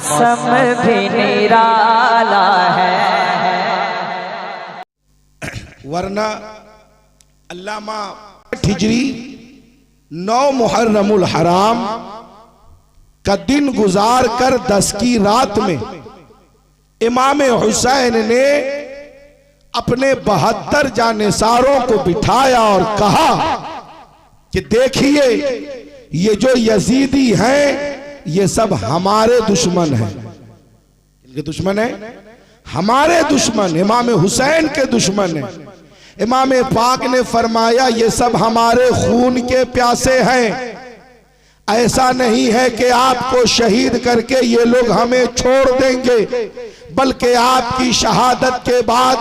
मौसम भी निराला है। वरना अल्लामा हिजरी 9 मुहर्रमुल हराम का दिन गुजार कर 10 की रात में इमाम हुसैन ने अपने 72 जानिसारों को बिठाया और कहा कि देखिए ये जो यजीदी हैं ये सब हमारे दुश्मन हैं। इनके दुश्मन है, हमारे दुश्मन, इमाम हुसैन के दुश्मन हैं। इमाम पाक ने फरमाया ये सब हमारे खून के प्यासे हैं। ऐसा नहीं है कि आपको शहीद करके ये लोग हमें छोड़ देंगे, बल्कि आपकी शहादत के बाद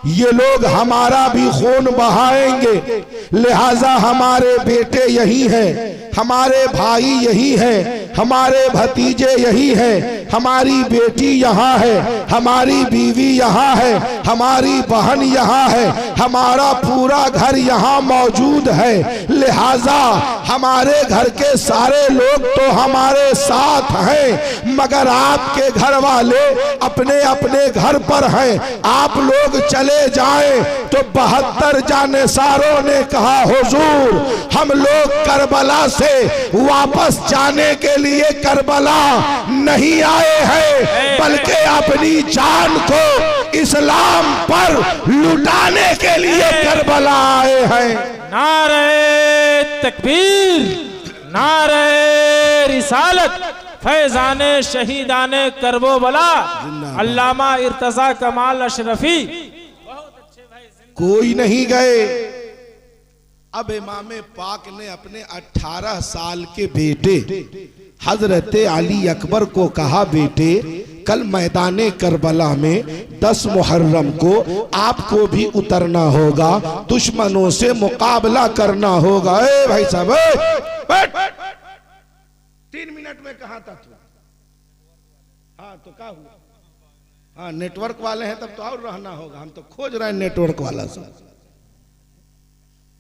ये लोग हमारा भी खून बहाएंगे। लिहाजा हमारे बेटे यही हैं, हमारे भाई यही हैं, हमारे भतीजे यही हैं, हमारी बेटी यहाँ है, हमारी बीवी यहाँ है, हमारी बहन यहाँ है, हमारा पूरा घर यहाँ मौजूद है। लिहाजा हमारे घर के सारे लोग तो हमारे साथ हैं, मगर आपके घर वाले अपने अपने घर पर हैं। आप लोग चले जाएं तो 72 जानिसारों ने कहा हुजूर हम लोग करबला से वापस जाने के लिए करबला नहीं आए हैं, बल्कि अपनी जान को इस्लाम पर लुटाने के लिए करबला आए हैं। नारे तकबीर, नारे रिसालत, फैजाने शहीदाने करबला, अल्लामा इर्तजा कमाल अशरफी। कोई नहीं गए। अब इमाम पाक ने अपने 18 साल के बेटे हजरत अली अकबर को कहा बेटे कल मैदाने करबला में 10 मुहर्रम को आपको भी उतरना होगा, दुश्मनों से मुकाबला करना होगा। ए भाई साहब 3 मिनट में कहा था तू? हाँ तो क्या हुआ? हाँ नेटवर्क वाले हैं तब तो और रहना होगा, हम तो खोज रहे हैं नेटवर्क वाला से।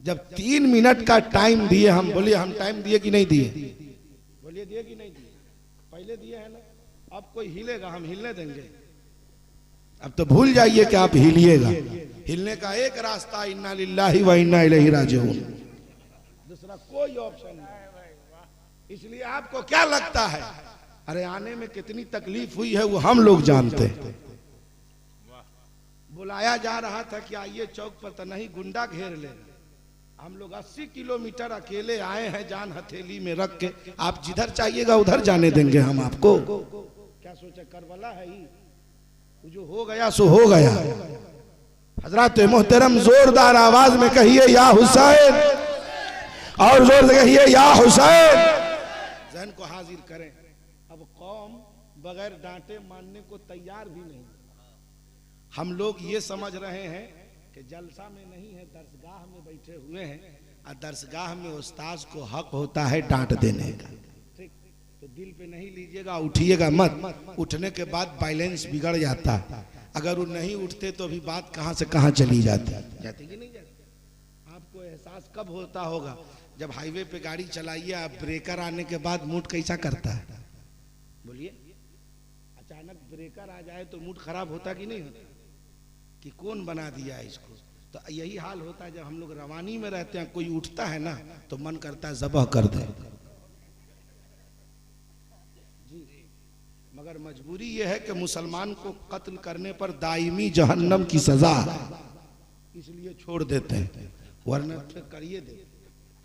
जब 3 मिनट का टाइम दिए, हम बोलिए हम टाइम दिए कि नहीं दिए? बोलिए दिए कि नहीं दिए? पहले दिए है ना। अब कोई हिलेगा हम हिलने देंगे? अब तो भूल जाइए कि आप हिलिएगा। हिलने का एक रास्ता इन्ना लिल्लाहि व इन्ना इलैहि राजिऊन, दूसरा कोई ऑप्शन नहीं। इसलिए आपको क्या लगता है अरे आने में कितनी तकलीफ हुई है वो हम लोग जानते हैं। बुलाया जा रहा था कि आइए चौक पर, तो नहीं गुंडा घेर ले। हम लोग 80 किलोमीटर अकेले आए हैं जान हथेली में रख के, आप जिधर चाहिएगा उधर जाने देंगे हम आपको। क्या सोचे करबला है ही, जो हो गया सो हो गया। हजरत मोहतरम जोरदार आवाज में कहिए या हुसैन, और जोर से कहिए या हुसैन। जहन को हाजिर करें। अब कौम बगैर डांटे मानने को तैयार भी नहीं। हम लोग ये समझ रहे हैं कि जलसा में नहीं है, दरसगाह में बैठे हुए हैं, और दरसगाह में उस्ताद को हक होता है डांट देने का। ठीक, तो दिल पे नहीं लीजिएगा, उठिएगा मत। उठने के बाद बैलेंस बिगड़ जाता है। अगर वो नहीं उठते तो अभी बात कहाँ से कहाँ चली जाती कि नहीं जाती। आपको एहसास कब होता होगा जब हाईवे पे गाड़ी चलाइए, आप ब्रेकर आने के बाद मूड कैसा करता है? बोलिए, अचानक ब्रेकर आ जाए तो मूड खराब होता कि नहीं होता? कि कौन बना दिया इसको? तो यही हाल होता है जब हम लोग रवानी में रहते हैं, कोई उठता है ना तो मन करता है ज़बह कर दे जी। मगर मजबूरी यह है कि मुसलमान को कत्ल करने पर दायमी जहन्नम की सजा है, इसलिए छोड़ देते हैं, वरना फिर करिए दे।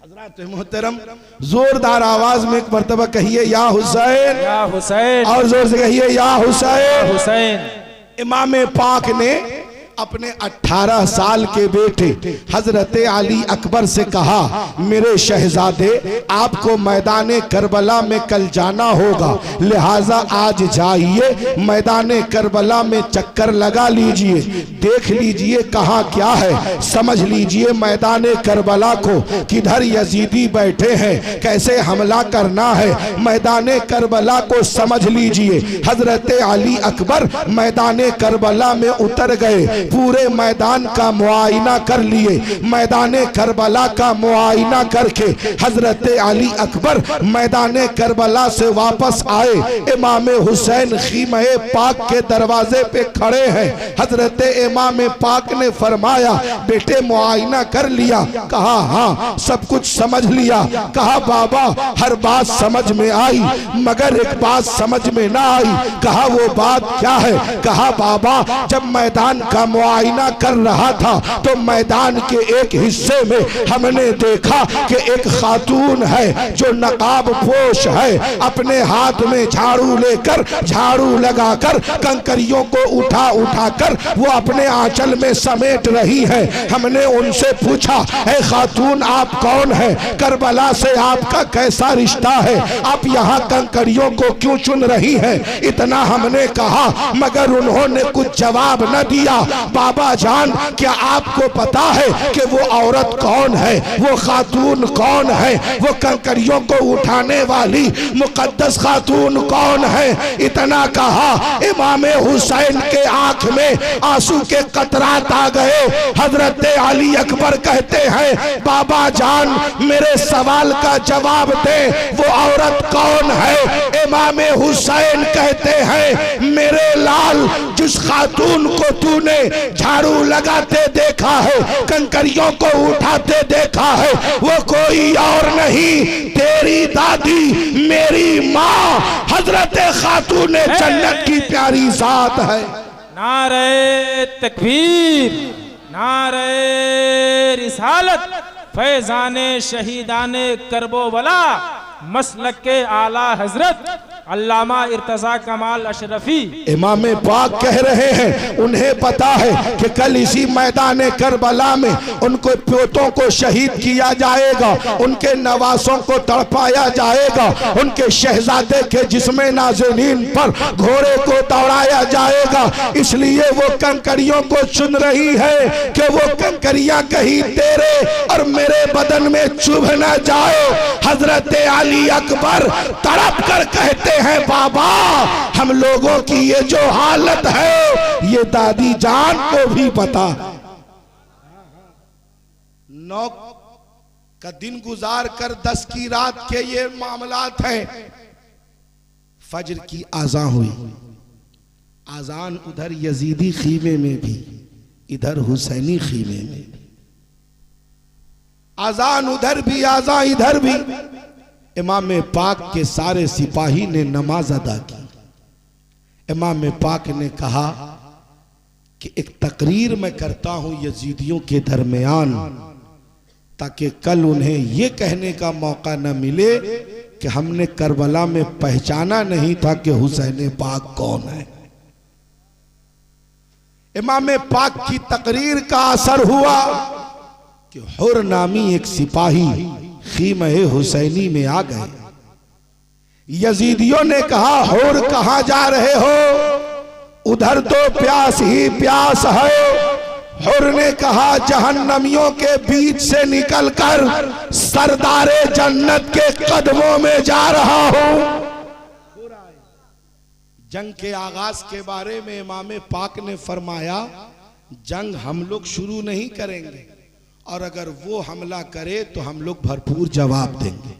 हजरत मोहतरम जोरदार आवाज में एक मर्तबा कहिए या हुसैन, या हुसैन, और जोर से कहिए या हुसैन, हुसैन। इमाम पाक ने अपने 18 साल के बेटे हजरत अली अकबर से कहा मेरे शहजादे आपको मैदाने करबला में कल जाना होगा, लिहाजा आज जाइए मैदाने करबला में चक्कर लगा लीजिए, देख लीजिए कहाँ क्या है, समझ लीजिए मैदाने करबला को किधर यजीदी बैठे हैं, कैसे हमला करना है, मैदाने करबला को समझ लीजिए। हजरत अली अकबर मैदाने करबला में उतर गए पूरे मैदान का मुआयना कर लिए। मैदान करबला का मुआयना करके हजरत अली अकबर मैदान करबला से वापस आए। इमाम हुसैन खीमे पाक के दरवाजे पे खड़े हैं। हजरत इमाम पाक ने फरमाया, बेटे मुआयना कर लिया? कहा हाँ सब कुछ समझ लिया। कहा बाबा हर बात समझ में आई मगर एक बात समझ में ना आई। कहा वो बात क्या है? कहा बाबा जब मैदान का मुआयना कर रहा था तो मैदान के एक हिस्से में हमने देखा कि एक खातून है जो नकाब पोश है, अपने हाथ में झाड़ू लेकर झाड़ू लगाकर कंकरियों को उठा उठाकर वो अपने आंचल में समेट रही है। हमने उनसे पूछा, ए खातून आप कौन है? करबला से आपका कैसा रिश्ता है? आप यहाँ कंकरियों को क्यों चुन रही हैं? इतना हमने कहा मगर उन्होंने कुछ जवाब न दिया। बाबा जान क्या आपको पता है कि वो औरत कौन है, वो खातून कौन है, वो कंकरियों को उठाने वाली मुकद्दस खातून कौन है? इतना कहा इमाम हुसैन के आंख में आंसू के कतरात आ गए। हजरत अली अकबर कहते हैं, बाबा जान मेरे सवाल का जवाब दे, वो औरत कौन है? इमाम हुसैन कहते हैं, मेरे लाल जिस खातून को तूने झाड़ू लगाते देखा है, कंकरियों को उठाते देखा है, वो कोई और नहीं तेरी दादी मेरी माँ हजरत खातून जन्नत की प्यारी जात है। नारे तकबीर, नारे रिसालत, फैजाने शहीदाने करबोवला, मसलक के आला हजरत अल्लामा इर्तजा कमाल अशरफी। इमाम पाक कह रहे हैं उन्हें पता है कि कल इसी मैदान करबला में उनको पोतों को शहीद किया जाएगा, उनके नवासों को तड़पाया जाएगा, उनके शहजादे के जिस्म नाज़नीन पर घोड़े को दौड़ाया जाएगा। इसलिए वो कंकरियों को चुन रही है कि वो कंकरियां कहीं तेरे और मेरे बदन में चुभ न जाए। हजरत अली अकबर तड़प कर कहते हैं, बाबा हम लोगों की ये जो हालत है ये दादी जान को भी पता। 9 का दिन गुजार कर 10 की रात के ये मामलात हैं। फजर की आज़ान हुई, आज़ान उधर यजीदी खीमे में भी इधर हुसैनी खीमे में भी, आज़ान उधर भी आज़ान इधर भी। इमाम पाक के सारे सिपाही ने नमाज अदा की। इमाम पाक ने कहा कि एक तकरीर मैं करता हूं यजीदियों के दरमियान, ताकि कल उन्हें यह कहने का मौका न मिले कि हमने करबला में पहचाना नहीं था कि हुसैन पाक कौन है। इमाम पाक की तकरीर का असर हुआ कि हुर नामी एक सिपाही खीमे हुसैनी में आ गए। यजीदियों ने कहा, हुर कहां जा रहे हो? उधर तो प्यास ही प्यास है। हुर ने कहा, जहन्नमियों के बीच से निकलकर सरदारे जन्नत के कदमों में जा रहा हूं। जंग के आगाज के बारे में इमाम पाक ने फरमाया, जंग हम लोग शुरू नहीं करेंगे और अगर वो हमला करे तो हम लोग भरपूर जवाब देंगे।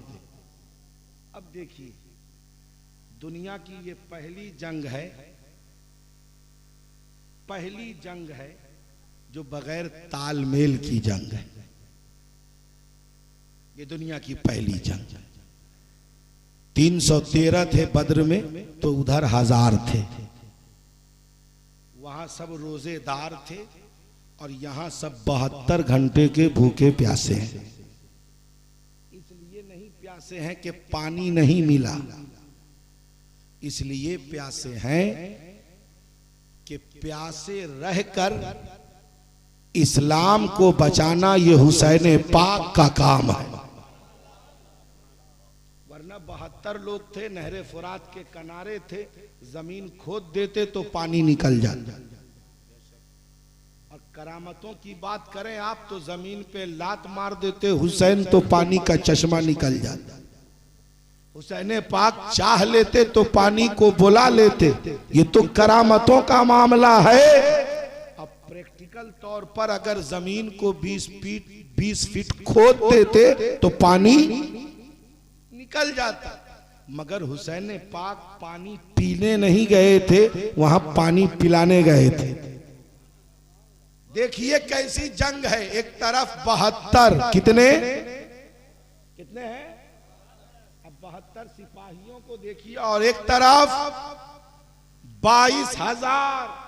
अब देखिए, दुनिया की ये पहली जंग है, पहली जंग है जो बगैर तालमेल की जंग है। ये दुनिया की पहली जंग। 313 थे बद्र में तो उधर 1000 थे। वहां सब रोजेदार थे और यहां सब 72 घंटे के भूखे प्यासे हैं। इसलिए नहीं प्यासे हैं कि पानी नहीं मिला, इसलिए प्यासे हैं कि प्यासे रहकर इस्लाम को बचाना ये हुसैन पाक का काम है। वरना 72 लोग थे, नहरे फुरात के किनारे थे, जमीन खोद देते तो पानी निकल जाता। और करामतों की बात करें आप तो जमीन पे लात मार देते हुसैन तो पानी का चश्मा निकल जाता। हुसैन पाक चाह लेते तो पानी को बुला लेते। ये तो करामतों का मामला है। अब प्रैक्टिकल तौर पर अगर जमीन को 20 फीट खोद देते तो पानी निकल जाता, मगर हुसैन पाक पानी पीने नहीं गए थे, वहां पानी पिलाने गए थे। देखिए कैसी जंग है, एक तरफ 72 कितने हैं, अब 72 सिपाहियों को देखिए, और एक तरफ 22,000,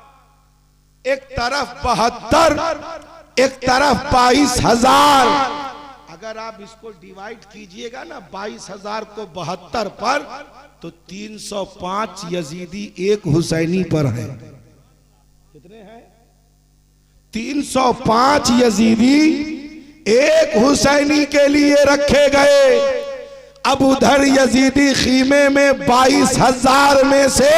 एक तरफ 72, एक तरफ 22,000। अगर आप इसको डिवाइड कीजिएगा ना 22,000 को 72 पर, तो 305 यजीदी एक हुसैनी पर है। कितने हैं? 305 यजीदी एक हुसैनी के लिए रखे गए। अब उधर यजीदी खीमे में 22,000 में से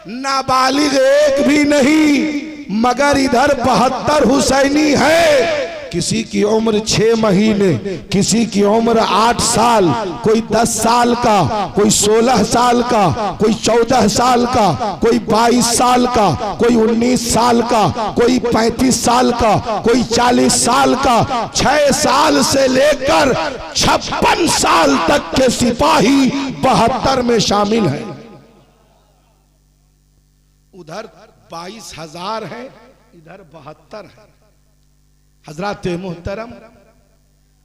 नाबालिग एक भी नहीं, मगर इधर 72 हुसैनी है। किसी की उम्र 6 महीने, किसी की उम्र 8 साल, कोई 10 साल का, कोई 16 साल का, कोई 14 साल का, कोई 22 साल का, कोई 19 साल का, कोई 35 साल का, कोई 40 साल का। 6 साल से लेकर 56 साल तक के सिपाही 72 में शामिल हैं। उधर 22,000 है, इधर 72 है। हजरत मोहतरम,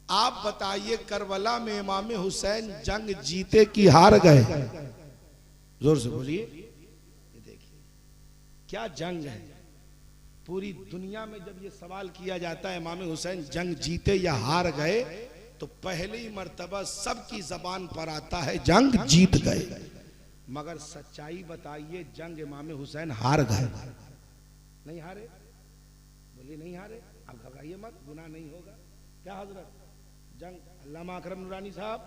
आप बताइए करबला में इमाम हुसैन जंग जीते कि हार गए? जोर से बोलिए। ये देखिए क्या जंग है। पूरी दुनिया में जब ये सवाल किया जाता है इमाम हुसैन जंग जीते या हार गए, तो पहली मर्तबा सबकी जबान पर आता है जंग जीत गए। मगर सच्चाई बताइए, जंग इमाम हुसैन हार गए? नहीं हारे? बोलिए नहीं हारे। आप घबराइए मत, गुनाह नहीं होगा। क्या हजरत? जंग, अल्लामा अकरम नूरानी साहब,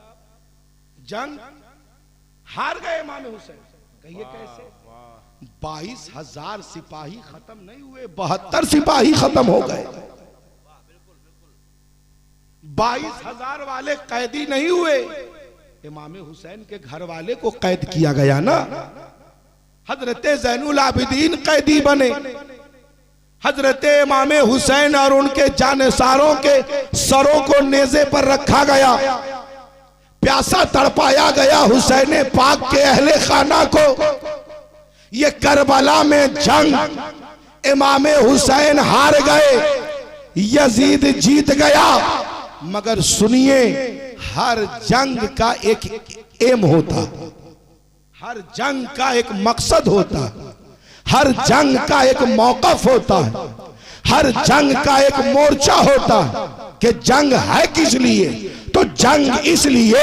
जंग हार गए इमाम हुसैन। कहिए कैसे? 22,000 सिपाही खत्म नहीं हुए, 72 सिपाही खत्म हो गए। 22,000 वाले कैदी नहीं हुए, इमाम हुसैन के घर वाले को कैद किया गया ना। हजरत ज़ैनुल आबिदीन कैदी बने, हजरत इमाम हुसैन और उनके जानेसारों के सरों को नेज़े पर रखा गया, प्यासा तड़पाया गया हुसैन पाक के अहले खाना को। ये करबला में जंग इमाम हुसैन हार गए, यजीद जीत गया। मगर सुनिए, हर जंग का एक एम होता, हर जंग का एक मकसद होता, हर जंग का एक मौकफ होता है, हर जंग का एक मोर्चा होता है कि जंग है किस लिए। तो जंग इसलिए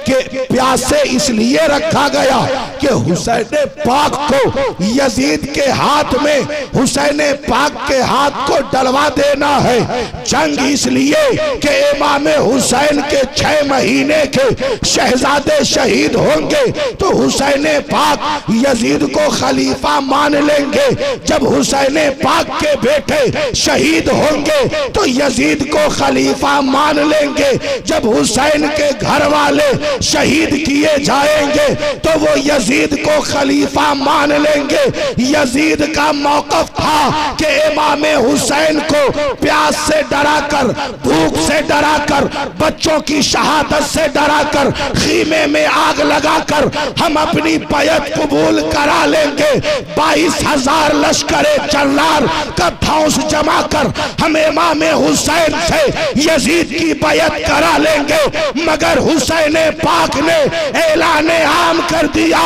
कि प्यासे इसलिए रखा गया कि हुसैन पाक को यजीद के हाथ में, हुसैन पाक के हाथ को डलवा देना है। जंग इसलिए कि इमाम हुसैन के 6 महीने के शहजादे शहीद होंगे तो हुसैन पाक यजीद को खलीफा मान लेंगे। जब हुसैन पाक के बेटे शहीद होंगे तो यजीद को खलीफा मान लेंगे। जब हुसैन के घर वाले शहीद किए जाएंगे तो वो यजीद को खलीफा मान लेंगे। यजीद का मौकफ था कि इमाम हुसैन को प्यास से डराकर, भूख से डराकर, बच्चों की शहादत से डराकर, खीमे में आग लगाकर हम अपनी बैत कबूल करा लेंगे। 22,000 लश्करे चल्लार का फौज जमा कर हम इमाम हुसैन से यजीद की बैत करा लेंगे। मगर हुसैन पाक ने ऐलान आम कर दिया,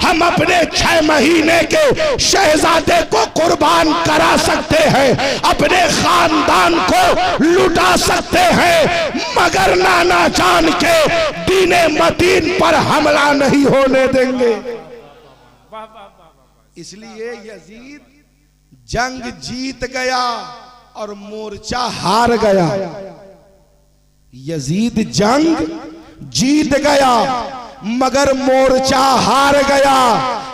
हम अपने 6 महीने के शहजादे को कुर्बान करा सकते हैं, अपने खानदान को लुटा सकते हैं, मगर नाना जान के दीने मदीन पर हमला नहीं होने देंगे। इसलिए यजीद जंग जीत गया और मोर्चा हार गया। यजीद जंग जीत गया मगर मोर्चा हार गया।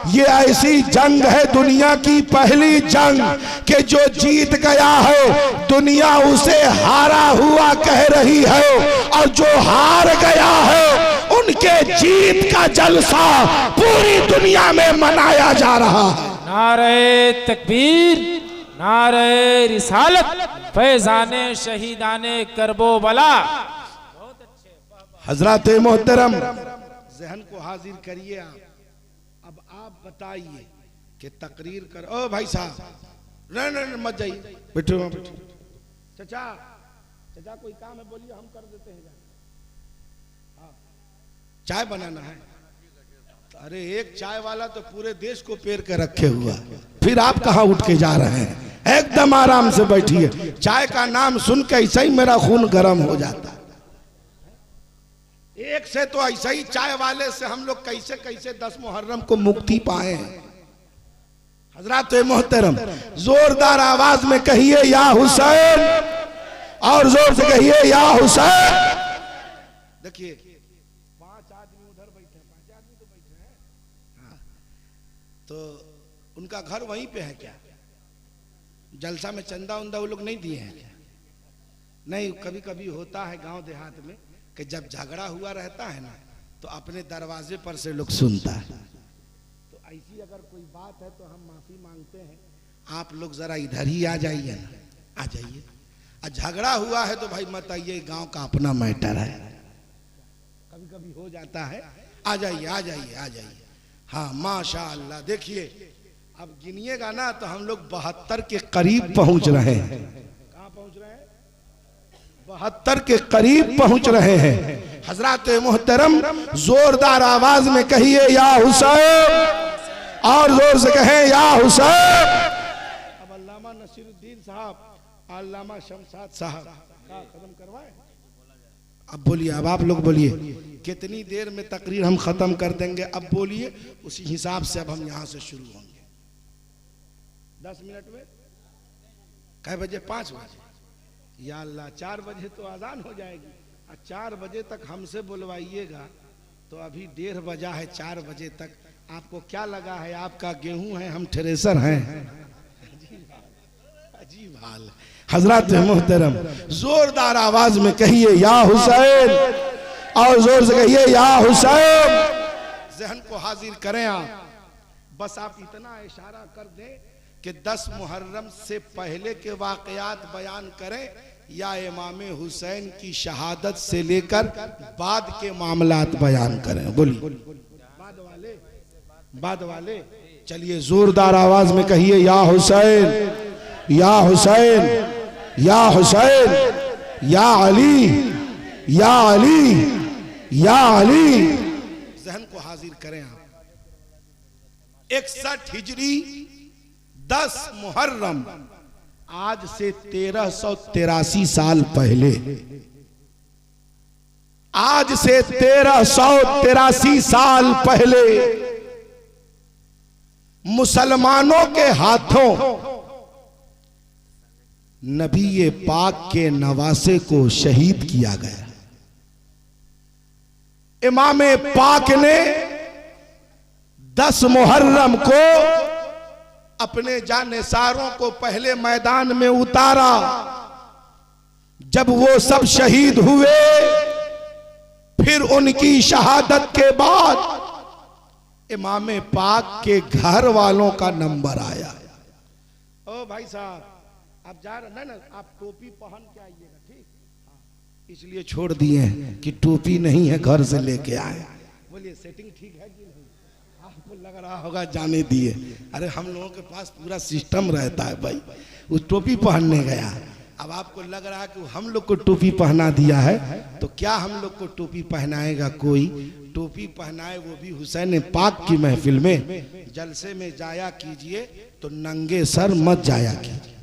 ये ऐसी जंग है, दुनिया की पहली जंग कि जो जीत गया है दुनिया उसे हारा हुआ कह रही है, और जो हार गया है उनके जीत का जलसा पूरी दुनिया में मनाया जा रहा है। नारे तकबीर, नारे रिसालत फैजाने शहीदाने करबो बला। हजरत मोहतरम जहन को हाजिर करिए आप। अब आप बताइए कि तकरीर कर। ओ भाई साहब नहीं मत जाइए, बैठो बैठो। चचा चचा कोई काम है बोलिए, हम कर देते हैं। हाँ चाय बनाना है। अरे एक चाय वाला तो पूरे देश को पेर के रखे हुआ, फिर आप कहाँ उठ के जा रहे हैं? एकदम आराम से बैठिए। चाय का नाम सुन के ऐसा ही मेरा खून गर्म हो जाता है। एक से तो ऐसा ही चाय वाले से हम लोग कैसे कैसे 10 मुहर्रम को मुक्ति पाए। हजरत मोहतरम जोरदार आवाज में कहिए या हुसैन, और जोर से कहिए या हुसैन। देखिए 5 आदमी उधर बैठे, 5 आदमी तो बैठे हैं। हाँ तो उनका घर वहीं पे है क्या? जलसा में चंदा उंदा वो लोग नहीं दिए हैं क्या? नहीं, कभी कभी होता है गांव देहात में कि जब झगड़ा हुआ रहता है ना तो अपने दरवाजे पर से लोग सुनता है। तो ऐसी अगर कोई बात है तो हम माफी मांगते हैं, आप लोग जरा इधर ही आ जाइए ना, आ जाइए। और झगड़ा हुआ है तो भाई मत आइए, गांव का अपना मैटर है, कभी कभी हो जाता है। आ जाइए आ जाइए आ जाइए। हाँ माशाअल्लाह। देखिए अब गिनिएगा ना तो हम लोग 72 के करीब पहुंच रहे हैं। कहाँ पहुंच रहे हैं? 72 के करीब पहुंच रहे हैं। हजरत मोहतरम जोरदार आवाज में कहिए या हुसैन, और जोर से कहें या हुसैन। अब अल्लामा नसीरुद्दीन साहब, अल्लामा शमशाद साहब का खत्म करवाए। अब बोलिए, अब आप लोग बोलिए कितनी देर में तकरीर हम खत्म कर देंगे? अब बोलिए, उसी हिसाब से अब हम यहाँ से शुरू होंगे। 10 मिनट में कै बजे? 5 बजे। या अल्लाह 4 बजे तो आजान हो जाएगी। 4 बजे तक हमसे बुलवाइएगा तो अभी 1:30 बजा है। 4 बजे तक आपको क्या लगा है आपका गेहूं है, हम थ्रेसर हैं? अजीब हाल। हजरत मोहतरम जोरदार आवाज में कहिए या हुसैन, और जोर से कहिए या हुसैन। जहन को हाजिर करें आप। बस आप इतना इशारा कर दें कि 10 मुहर्रम से पहले के वाकयात बयान करें या इमाम हुसैन की शहादत से लेकर बाद के मामलात बयान करें। बोलिए बाद वाले। चलिए जोरदार आवाज में कहिए या हुसैन या हुसैन या हुसैन, या अली या अली या अली। जहन को हाजिर करें आप। 61 हिजरी 10 मुहर्रम, आज से 1383 साल पहले, आज से 1383 साल पहले मुसलमानों के हाथों नबी पाक के नवासे को शहीद किया गया। इमाम पाक ने 10 मुहर्रम को अपने जानिसारों को पहले मैदान में उतारा। जब वो सब शहीद हुए, फिर उनकी शहादत के बाद इमाम पाक के घर वालों का नंबर आया। ओ भाई साहब आप जा रहे ना, आप टोपी पहन के आइएगा, ठीक? इसलिए छोड़ दिए हैं कि टोपी नहीं है, घर से लेके आए। बोलिए सेटिंग ठीक है कि नहीं? आपको लग रहा होगा जाने दिए। अरे हम लोगों के पास पूरा सिस्टम रहता है भाई। वो टोपी पहनने गया, अब आपको लग रहा है कि हम लोग को टोपी पहना दिया है, तो क्या हम लोग को टोपी पहनाएगा कोई? टोपी पहनाए वो भी हुसैन पाक की महफिल में। जलसे में जाया कीजिए तो नंगे सर मत जाया कीजिए,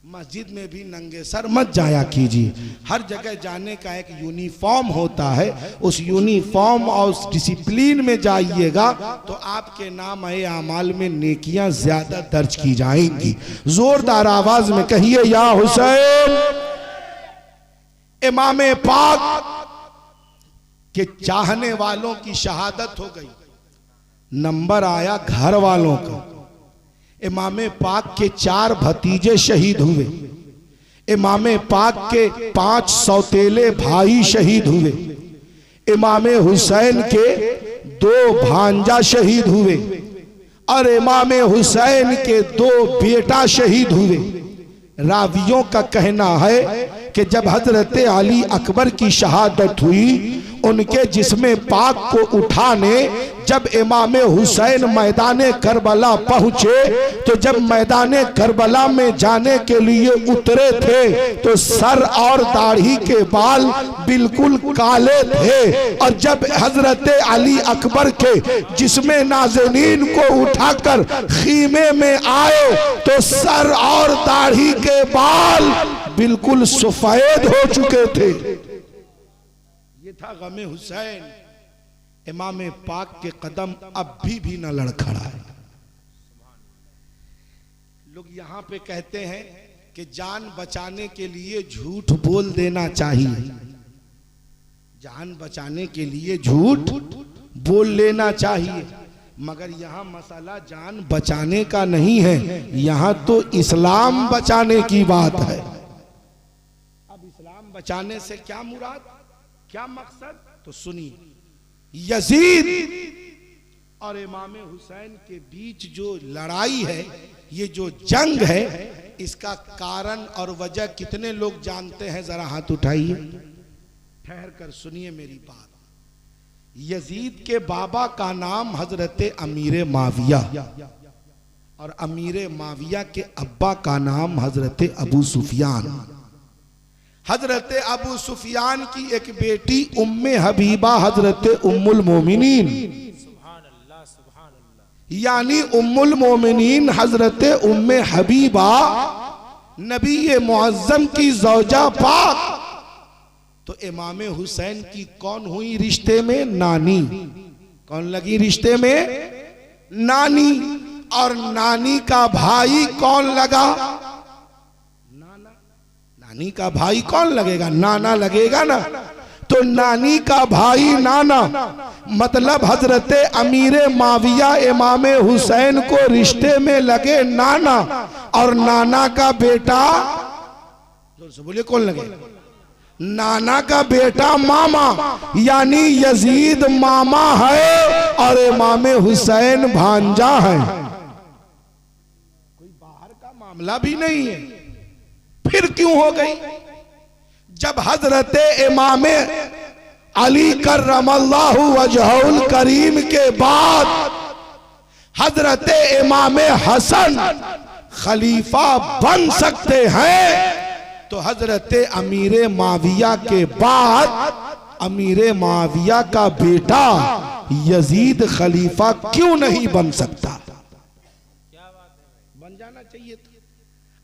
मस्जिद में भी नंगे सर मत जाया कीजिए। हर जगह जाने का एक यूनिफॉर्म होता है, उस यूनिफॉर्म और उस डिसिप्लिन में जाइएगा तो आपके नाम आमाल में नेकियां ज्यादा दर्ज की जाएंगी। जोरदार आवाज में कहिए या हुसैन। इमाम पाक के चाहने वालों की शहादत हो गई, नंबर आया घर वालों का। इमाम पाक के 4 भतीजे शहीद हुए, इमाम पाक के 5 सौतेले भाई शहीद हुए, इमाम हुसैन के 2 भांजा शहीद हुए, और इमाम हुसैन के 2 बेटा शहीद हुए। रावियों का कहना है कि जब हजरत अली अकबर की शहादत हुई, उनके जिस्म पाक को उठाने जब इमाम हुसैन मैदान करबला पहुंचे, तो जब मैदान करबला में जाने के लिए उतरे थे तो सर और दाढ़ी के बाल बिल्कुल काले थे, और जब हजरत अली अकबर के जिस्म नाज़नीन को उठाकर खीमे में आए तो सर और दाढ़ी के बाल बिल्कुल सफेद हो चुके थे। ये था गमे हुसैन। इमाम पाक के कदम अब भी न लड़खड़ाए। लोग यहाँ पे कहते हैं कि जान बचाने के लिए झूठ बोल देना चाहिए, जान बचाने के लिए झूठ बोल लेना चाहिए, मगर यहाँ मसला जान बचाने का नहीं है, यहाँ तो इस्लाम बचाने की बात है। अब इस्लाम बचाने से क्या मुराद, क्या मकसद, तो सुनिए। यजीद और इमाम हुसैन के बीच जो लड़ाई है, ये जो जंग है, इसका कारण और वजह कितने लोग जानते हैं? जरा हाथ उठाइए, ठहर कर सुनिए मेरी बात। यजीद के बाबा का नाम हजरत अमीर माविया, और अमीर माविया के अब्बा का नाम हजरत अबू सुफियान। हजरत अबू सुफियान की एक बेटी उम्मे हबीबा हजरत उम्मुल मोमिनीन, यानी उम्मुल मोमिनीन हजरत उम्मे हबीबा नबी मुअज्जम की ज़ौजा पाक। तो इमाम हुसैन की कौन हुई रिश्ते में? नानी। कौन लगी रिश्ते में? नानी। और नानी का भाई कौन लगा? नानी का भाई कौन लगेगा? नाना लगेगा ना। तो नानी का भाई नाना, मतलब हजरत अमीर माविया इमाम हुसैन को रिश्ते में लगे नाना, और नाना का बेटा, जोर से बोलिए, कौन लगे? नाना का बेटा मामा, यानी यजीद मामा है और इमाम हुसैन भांजा है। कोई बाहर का मामला भी नहीं है। फिर क्यों हो गई? जब हजरत इमाम अली कर्रमल्लाहु वजहुल करीम के बाद हजरत इमाम हसन खलीफा बन सकते हैं, तो हजरत अमीर माविया के बाद अमीर माविया का बेटा यजीद खलीफा क्यों नहीं बन सकता? बन जाना चाहिए था।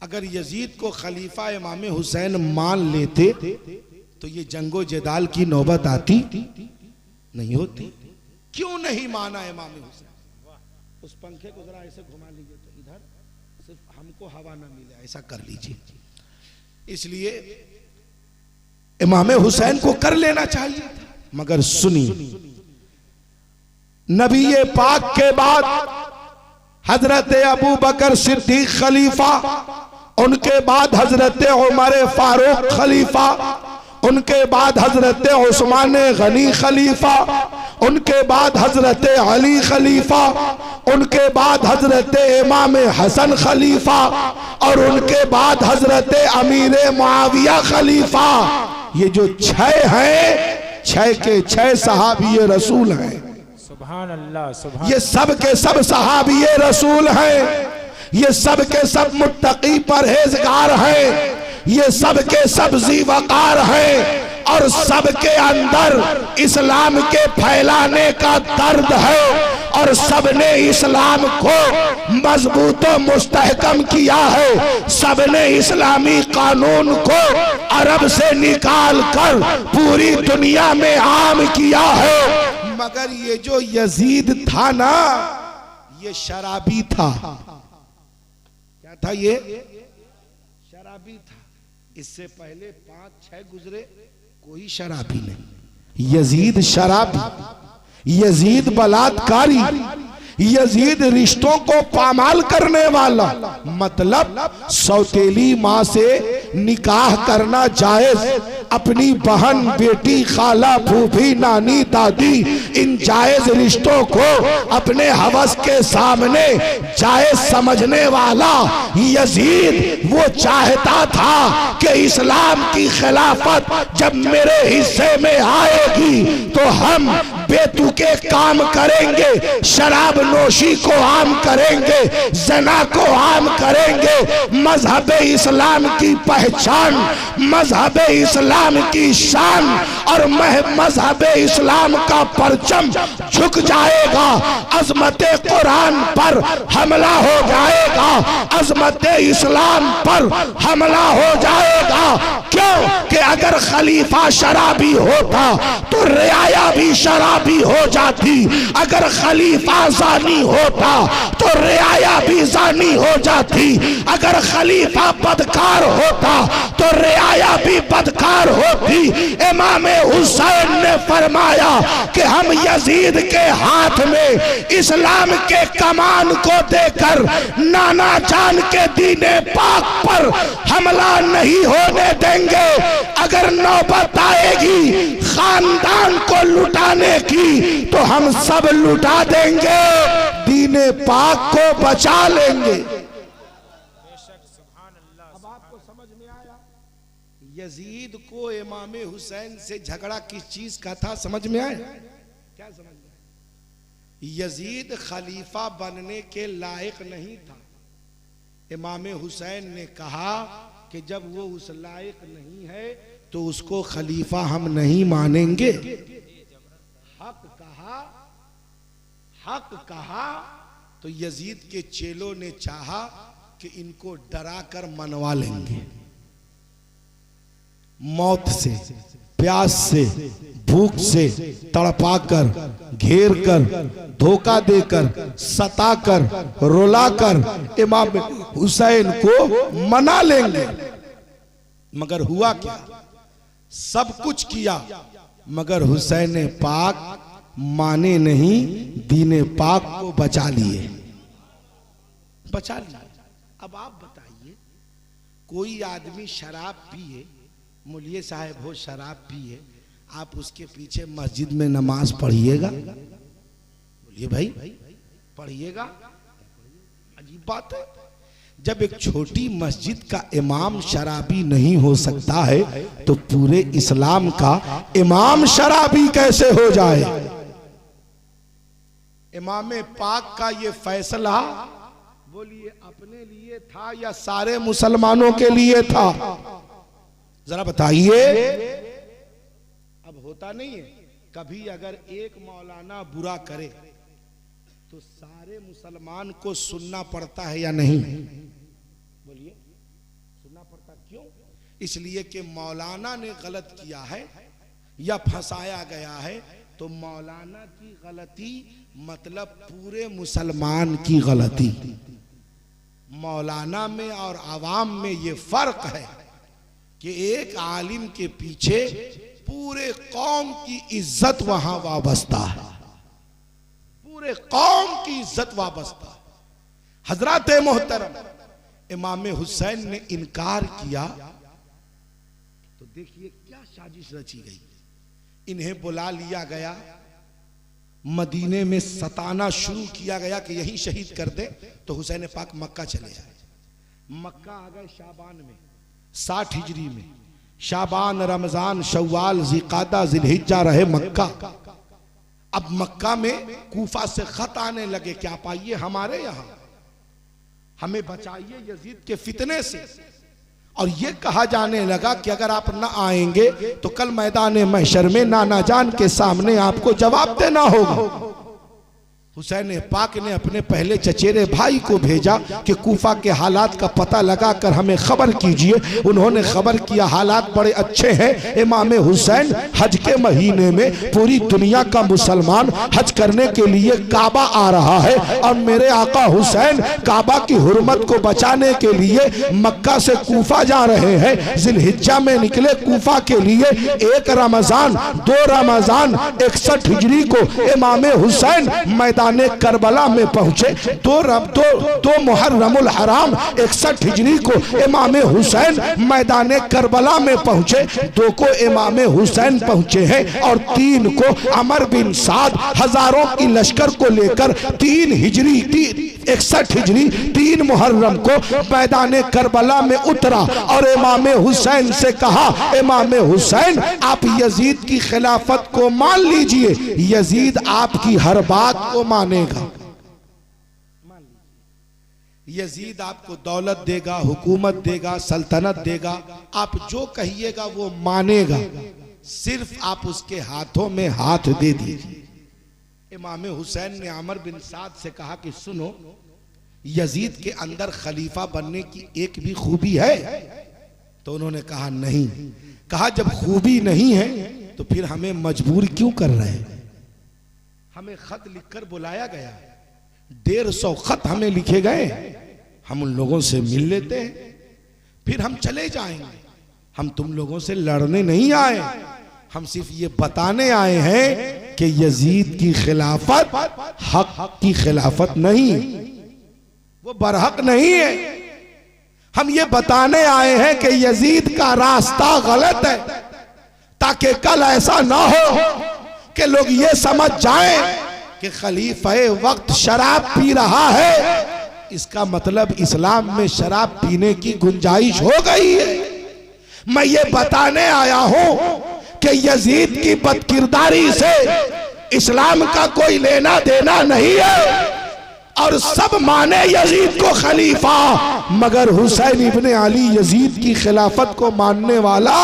अगर यजीद को खलीफा इमाम हुसैन मान लेते तो ये जंगो जदाल की नौबत आती नहीं होती। क्यों नहीं माना इमाम हुसैन? उस पंखे को जरा ऐसे घुमा लीजिए तो इधर सिर्फ हमको हवा ना मिले, ऐसा कर लीजिए। इसलिए इमाम हुसैन को कर लेना चाहिए था। मगर सुनिए, नबी पाक के बाद हजरत अबू बकर सिद्दीक खलीफा, उनके बाद हजरत उमर फारूक खलीफा, उनके बाद हजरत उस्मान गनी खलीफा, उनके बाद हजरत अली खलीफा, उनके बाद हजरत इमाम हसन खलीफा, और उनके बाद हजरत अमीर मुआविया खलीफा। ये जो 6 हैं, 6 के 6 सहाबी रसूल हैं। सुभान अल्लाह, सुभान। ये सब के सब सहाबी रसूल हैं, ये सब के सब मुत्तकी परहेजगार हैं, ये सब के सब ज़ीवकार हैं, और सबके अंदर इस्लाम के फैलाने का दर्द है, और सबने इस्लाम को मजबूत और मुस्तहकम किया है। सबने इस्लामी कानून को अरब से निकाल कर पूरी दुनिया में आम किया है। मगर ये जो यजीद था ना, ये शराबी था। क्या था ये? शराबी था। इससे पहले 5-6 गुजरे, कोई शराबी नहीं। यजीद शराबी, यजीद बलात्कारी, यजीद रिश्तों को पामाल करने वाला, मतलब सौतेली माँ से निकाह करना जायज, अपनी बहन, बेटी, खाला, फूफी, नानी, दादी, इन जायज रिश्तों को अपने हवस के सामने जायज समझने वाला यजीद वो चाहता था कि इस्लाम की खिलाफत जब मेरे हिस्से में आएगी तो हम बेतुके काम करेंगे, शराब नोशी को आम करेंगे, जना को आम करेंगे। मजहब इस्लाम की पहचान, मजहब इस्लाम की शान और मजहब इस्लाम का परचम झुक जाएगा। अजमत कुरान पर हमला हो जाएगा, अजमत इस्लाम पर हमला हो जाएगा। क्यों कि अगर खलीफा शराबी होता तो रियाया भी शराबी हो जाती, अगर खलीफा जानी होता तो रियाया भी जानी हो जाती, अगर खलीफा बदकार होता तो रियाया भी बदकार होती। इमाम हुसैन ने फरमाया कि हम यजीद के हाथ में इस्लाम के कमान को देकर नाना जान के दीने पाक पर हमला नहीं होने देंगे। अगर नौबत आएगी खानदान को लुटाने की तो हम सब लुटा देंगे, दीने पाक को बचा लेंगे। अब आपको समझ में आया यजीद को इमाम हुसैन से झगड़ा किस चीज का था, समझ में आया? क्या समझ में आया? यजीद खलीफा बनने के लायक नहीं था। इमाम हुसैन ने कहा कि जब वो उस लायक नहीं है तो उसको खलीफा हम नहीं मानेंगे। हक कहा, हक कहा तो यजीद के चेलों ने चाहा कि इनको डरा कर मनवा लेंगे, मौत से, प्यास से, भूख से तड़पाकर, घेर कर, धोखा देकर, सताकर, रुलाकर इमाम हुसैन को मना लेंगे। मगर हुआ क्या? सब कुछ किया मगर हुसैन पाक माने नहीं, दीने पाक को बचा लिए, बचा लिए। अब आप बताइए, कोई आदमी शराब पिए, मौलवी साहब हो शराब पिए, आप उसके पीछे मस्जिद में नमाज पढ़िएगा? बोलिए भाई, पढ़िएगा? अजीब बात है। जब एक छोटी मस्जिद का इमाम शराबी नहीं हो सकता है तो पूरे इस्लाम का इमाम शराबी कैसे हो जाए? इमाम पाक का ये फैसला बोलिए अपने लिए था या सारे मुसलमानों के लिए था? जरा बताइए। अब होता नहीं है, कभी अगर एक मौलाना बुरा करे तो सारे मुसलमान को सुनना पड़ता है या नहीं? बोलिए, सुनना पड़ता। क्यों? इसलिए कि मौलाना ने गलत किया है या फंसाया गया है तो मौलाना की गलती मतलब पूरे मुसलमान की गलती। मौलाना में और आवाम में ये फर्क है कि एक आलिम के पीछे पूरे कौम की इज्जत वहां वाबस्ता है, पूरे कौम की इज्जत वाबस्ता है। हजरत मोहतरम इमाम हुसैन ने इनकार किया तो देखिए क्या साजिश रची गई। इन्हें बुला लिया गया, मदीने में सताना शुरू किया गया कि यही शहीद कर दे। तो हुसैन पाक मक्का चले आए। मक्का आ गए शाबान में, 60 हिजरी में। शाबान, रमजान, शव्वाल, ज़िक़ादा, ज़िलहिज्जा रहे मक्का। अब मक्का में कूफा से खत आने लगे कि आप आइए हमारे यहाँ, हमें बचाइए यजीद के फितने से। और ये कहा जाने लगा कि अगर आप न आएंगे तो कल मैदान महशर में नाना जान के सामने आपको जवाब देना होगा। हुसैन पाक ने अपने पहले चचेरे भाई को भेजा कि कूफा के हालात का पता लगाकर हमें खबर कीजिए। उन्होंने खबर किया, हालात बड़े अच्छे हैं। इमाम हुसैन हज के महीने में पूरी दुनिया का मुसलमान हज करने के लिए काबा आ रहा है और मेरे आका हुसैन काबा की हुर्मत को बचाने के लिए मक्का से कूफा जा रहे हैं। जिलहिज्जा में निकले कूफा के लिए। 1 रमजान 2 रमजान 61 हिजरी को इमाम हुसैन मैदान मैदान करबला में पहुंचे। दो मुहर्रमुल हराम 61 हिजरी को इमाम हुसैन मैदान करबला में पहुंचे। 2 को इमाम हुसैन पहुंचे हैं और 3 को अमर बिन साद हजारों की लश्कर को लेकर 3 हिजरी 61 हिजरी 3 मुहर्रम को मैदान करबला में उतरा और इमाम हुसैन से कहा, इमाम हुसैन आप यजीद की खिलाफत को मान लीजिए, यजीद आपकी हर बात को मानेगा। यजीद आपको दौलत देगा, हुकूमत देगा, सल्तनत देगा, आप जो कहिएगा वो मानेगा, सिर्फ आप उसके हाथों में हाथ दे दीजिए। इमाम हुसैन ने अमर बिन साद से कहा कि सुनो, यजीद के अंदर खलीफा बनने की एक भी खूबी है? तो उन्होंने कहा नहीं। कहा जब खूबी नहीं है तो फिर हमें मजबूर क्यों कर रहे हैं? हमें खत लिखकर बुलाया गया, 150 खत हमें लिखे गए, हम उन लोगों से मिल लेते हैं, फिर हम चले जाएंगे। हम तुम लोगों से लड़ने नहीं आए, हम सिर्फ ये बताने आए हैं कि यजीद की खिलाफत हक की खिलाफत नहीं, वो बरहक नहीं है। हम ये बताने आए हैं कि यजीद का रास्ता गलत है, ताकि कल ऐसा ना हो कि लोग ये समझ जाएं कि खलीफा वक्त शराब पी रहा है, इसका मतलब इस्लाम में शराब पीने की गुंजाइश हो गई है। मैं ये बताने आया हूं कि यजीद की बदकिरदारी से इस्लाम का कोई लेना देना नहीं है और सब माने यजीद को खलीफा, मगर हुसैन इब्ने अली यजीद की खिलाफत को मानने वाला।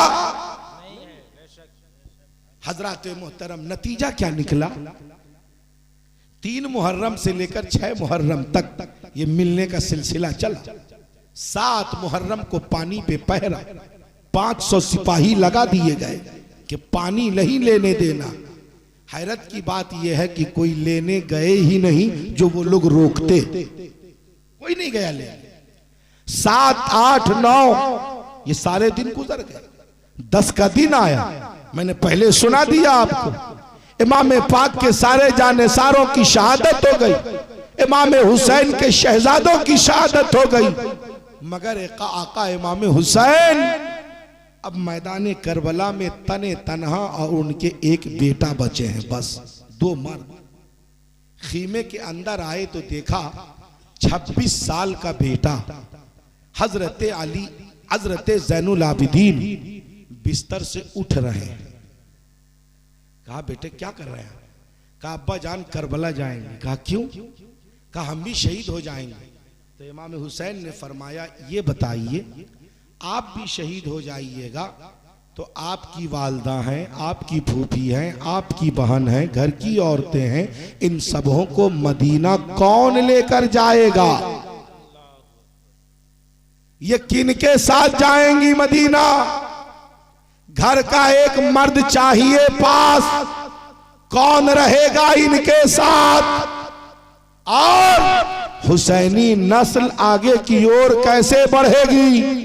हजरत मोहतरम, नतीजा क्या निकला? 3 मुहर्रम से लेकर 6 मुहर्रम तक ये मिलने का सिलसिला चला। 7 मुहर्रम को पानी पे पहरा, 500 सिपाही लगा दिए गए कि पानी नहीं लेने देना। हैरत की बात यह है कि कोई लेने गए ही नहीं, जो वो लोग रोकते कोई नहीं गया लेने। 7, 8, 9 ये सारे दिन गुजर गए। 10 का दिन आया, मैंने पहले सुना दिया आपको, इमाम पाक के सारे जानेसारों की शहादत हो गई, इमाम हुसैन के शहजादों की शहादत हो गई, मगर एक आका इमाम हुसैन अब मैदान करबला में तने तनहा और उनके एक बेटा बचे हैं, बस 2 मर्द। खीमे के अंदर आए तो देखा 26 साल का बेटा हजरत अली, हजरत ज़ैनुल आबिदीन बिस्तर से उठ रहे हैं। कहा बेटे क्या कर रहे हैं? कहा अब्बा जान करबला जाएंगे। कहा क्यों? कहा हम भी शहीद हो जाएंगे। तो इमाम हुसैन ने फरमाया ये बताइए, आप भी शहीद हो जाइएगा तो आपकी वालदा हैं, आपकी फूफी हैं, आपकी बहन हैं, घर की औरतें हैं, इन सबों को मदीना कौन लेकर जाएगा? ये किनके साथ जाएंगी मदीना? घर का एक मर्द चाहिए पास, कौन रहेगा इनके साथ? और हुसैनी नस्ल आगे की ओर कैसे बढ़ेगी?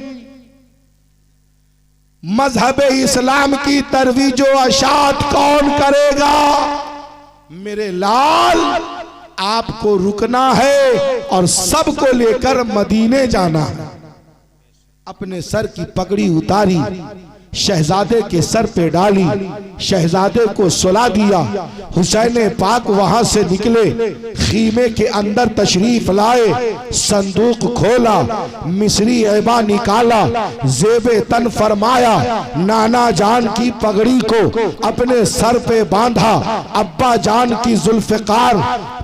मजहब इस्लाम की तरवीज व अशात कौन करेगा? मेरे लाल, आपको रुकना है और सबको लेकर मदीने जाना है। अपने सर की पगड़ी उतारी, शहजादे के सर पे डाली, शहजादे को सुला दिया। हुसैन पाक वहां से निकले, खीमे के अंदर तशरीफ लाए, संदूक खोला, मिस्री ऐबा निकाला, जेबे तन फरमाया, नाना जान की पगड़ी को अपने सर पे बांधा, अब्बा जान की जुल्फकार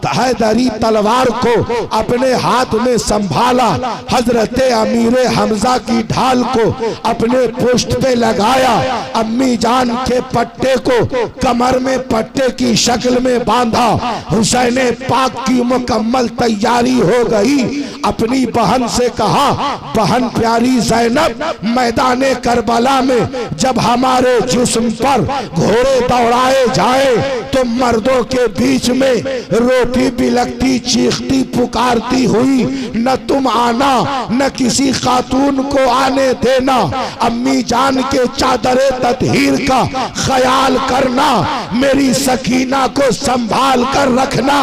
हैदरी तलवार को अपने हाथ में संभाला, हजरत अमीर हमजा की ढाल को अपने पुष्ट पे लगाया, अम्मी जान के पट्टे को कमर में पट्टे की शक्ल में बांधा। हुसैन पाक की मुकम्मल तैयारी हो गई। अपनी बहन से कहा, बहन प्यारी ज़ैनब, मैदाने करबला में जब हमारे जिस्म पर घोड़े दौड़ाए जाए तो मर्दों के बीच में रोती बिलकती चीखती पुकारती हुई न तुम आना न किसी खातून को आने देना, अम्मी जान के चादरे ततहीर का ख्याल करना, मेरी सकीना को संभाल कर रखना,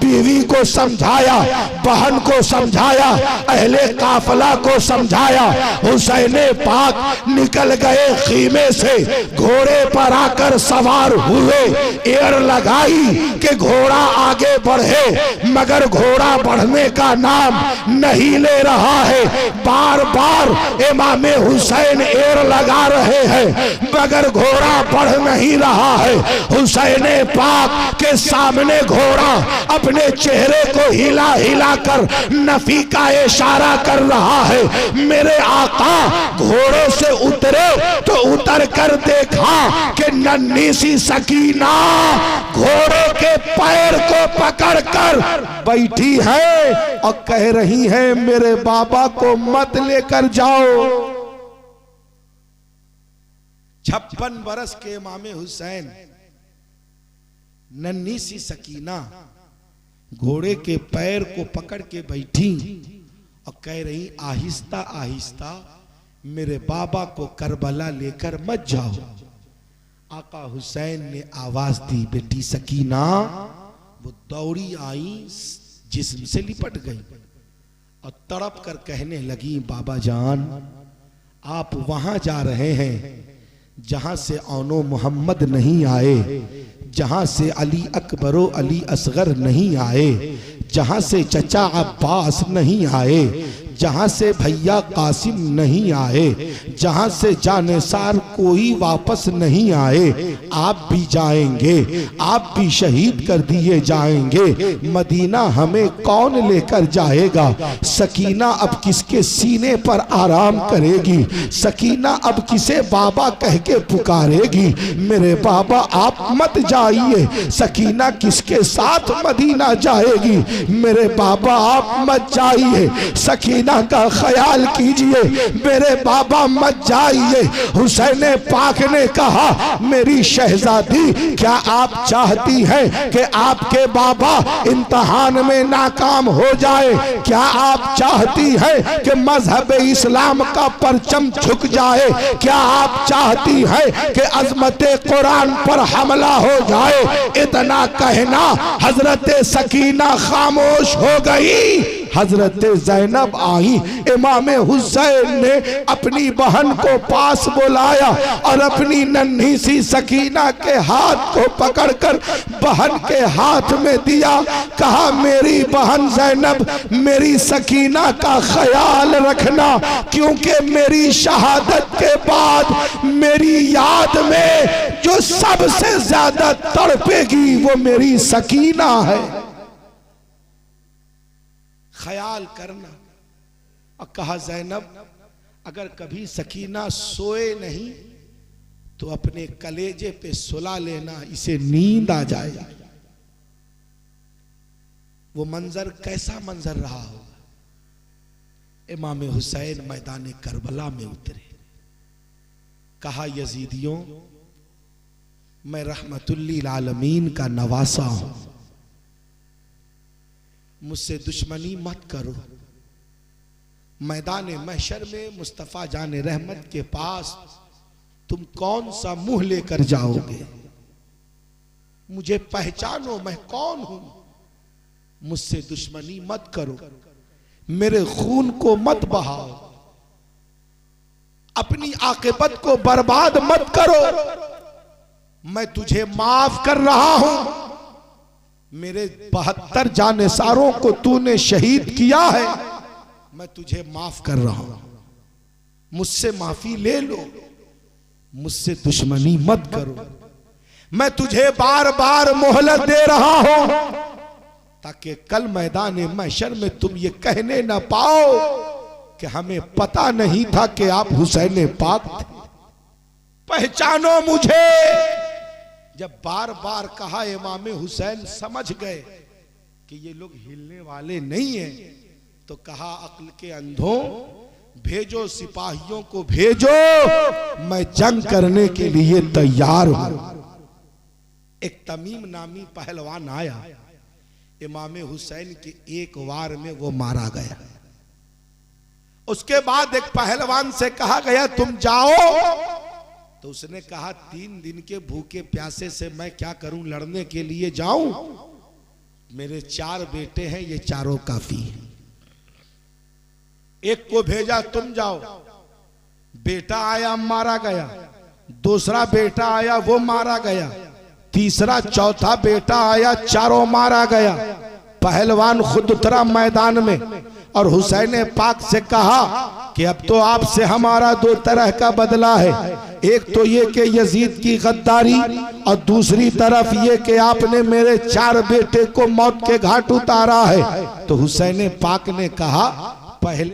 बीवी को समझाया, बहन को समझाया, अहले काफिला को समझाया। हुसैन पाक निकल गए खीमे से, घोड़े पर आकर सवार हुए, एड़ लगाई कि घोड़ा आगे बढ़े, मगर घोड़ा बढ़ने का नाम नहीं ले रहा है। बार बार इमाम हुसैन एड़ लगा रहे हैं मगर घोड़ा बढ़ नहीं रहा है। हुसैन पाक के सामने घोड़ा अपने चेहरे को हिला हिला कर नफी का इशारा कर रहा है। मेरे आका घोड़े से उतरे तो उतर कर देखा कि नन्ही सी सकीना घोड़े के पैर को पकड़कर बैठी है और कह रही है मेरे बाबा को मत लेकर जाओ। 56 बरस के इमाम हुसैन, नन्ही सी सकीना घोड़े के पैर को पकड़ के बैठी और कह रही आहिस्ता आहिस्ता मेरे बाबा को करबला लेकर मत जाओ। आका हुसैन ने आवाज दी, बेटी सकीना। वो दौड़ी आई, जिस्म से लिपट गई और तड़प कर कहने लगी, बाबा जान आप वहां जा रहे हैं जहां से औनो मोहम्मद नहीं आए, जहां से अली अकबरो अली असगर नहीं आए, जहां से चचा अब्बास नहीं आए, जहां से भैया कासिम नहीं आए, जहां से जानेसार कोई वापस नहीं आए, आप भी जाएंगे, आप भी शहीद कर दिए जाएंगे। मदीना हमें कौन लेकर जाएगा? सकीना अब किसके सीने पर आराम करेगी? सकीना अब किसे बाबा कह के पुकारेगी? मेरे बाबा आप मत जाइए। सकीना किसके साथ मदीना जाएगी? मेरे बाबा आप मत जाइए। सकीना का ख्याल कीजिए, मेरे बाबा मत जाइए। हुसैन पाक ने कहा, मेरी शहजादी क्या आप चाहती हैं कि आपके बाबा इम्तिहान में नाकाम हो जाए? क्या आप चाहती हैं कि मजहब इस्लाम का परचम झुक जाए? क्या आप चाहती हैं कि अजमत कुरान पर हमला हो जाए? इतना कहना हजरत सकीना खामोश हो गई। हजरत जैनब आई, इमाम हुसैन ने अपनी बहन को पास बुलाया और अपनी नन्ही सी सकीना के हाथ को पकड़कर बहन के हाथ में दिया। कहा, मेरी बहन जैनब, मेरी सकीना का ख्याल रखना, क्योंकि मेरी शहादत के बाद मेरी याद में जो सबसे ज्यादा तड़पेगी वो मेरी सकीना है, ख्याल करना। और कहा, जैनब अगर कभी सकीना सोए नहीं तो अपने कलेजे पे सुला लेना, इसे नींद आ जाए। वो मंजर कैसा मंजर रहा होगा? इमाम हुसैन मैदान करबला में उतरे। कहा, यजीदियों मैं रहमतुल्लिल आलमीन का नवासा हूं, मुझसे दुश्मनी मत करो। मैदान महशर में मुस्तफा जाने रहमत के पास तुम कौन सा मुंह लेकर जाओगे? मुझे पहचानो, मैं कौन हूं। मुझसे दुश्मनी मत करो, मेरे खून को मत बहाओ, अपनी आकिबत को बर्बाद मत करो। मैं तुझे माफ कर रहा हूं। मेरे 72 जानेसारों को तूने शहीद किया है, मैं तुझे माफ कर रहा हूं। मुझसे माफी ले लो, मुझसे दुश्मनी मत करो। मैं तुझे बार बार मोहलत दे रहा हूं ताकि कल मैदान महशर में तुम ये कहने ना पाओ कि हमें पता नहीं था कि आप हुसैन पाक थे। पहचानो मुझे। जब बार बार कहा, इमाम हुसैन समझ गए कि ये लोग हिलने वाले नहीं हैं, तो कहा, अक्ल के अंधों, भेजो सिपाहियों को भेजो, मैं जंग करने के लिए तैयार हूं। एक तमीम नामी पहलवान आया, इमाम हुसैन के एक वार में वो मारा गया। उसके बाद एक पहलवान से कहा गया, तुम जाओ। तो उसने कहा, 3 दिन के भूखे प्यासे से मैं क्या करूं, लड़ने के लिए जाऊं? मेरे 4 बेटे हैं, ये चारों काफी हैं। एक को भेजा तुम जाओ, बेटा आया मारा गया, दूसरा बेटा आया वो मारा गया, तीसरा चौथा बेटा आया चारों मारा गया। पहलवान खुद उतरा मैदान में और हुसैन पाक से कहा कि अब तो आपसे हमारा 2 तरह का बदला है, एक तो ये कि यजीद की गद्दारी और दूसरी तरफ ये कि आपने मेरे 4 बेटे को मौत के घाट उतारा है। तो हुसैन पाक ने कहा पहले